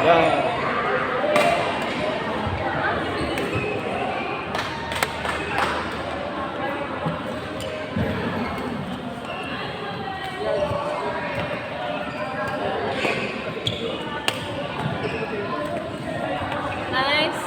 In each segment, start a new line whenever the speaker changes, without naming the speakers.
Yeah.
Nice.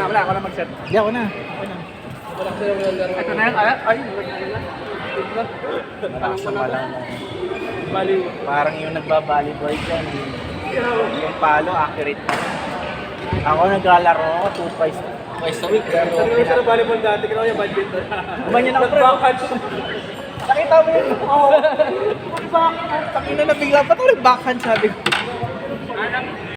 Wala ako na mag-set. Hindi ako na. Wala ko na. Ito na yung ay. Masama lang. Baliw. Parang yung nagbabaliboy dyan. Yung palo, accurate na. Ako naglalaro ako, 2 twice a week. Pero hindi ko sa volleyball dati, kaya yung badminton. Kumanyan ako pre. Nakita mo yun? Oo. Backhand. Takina na bigla pa ito, backhand sabi ko.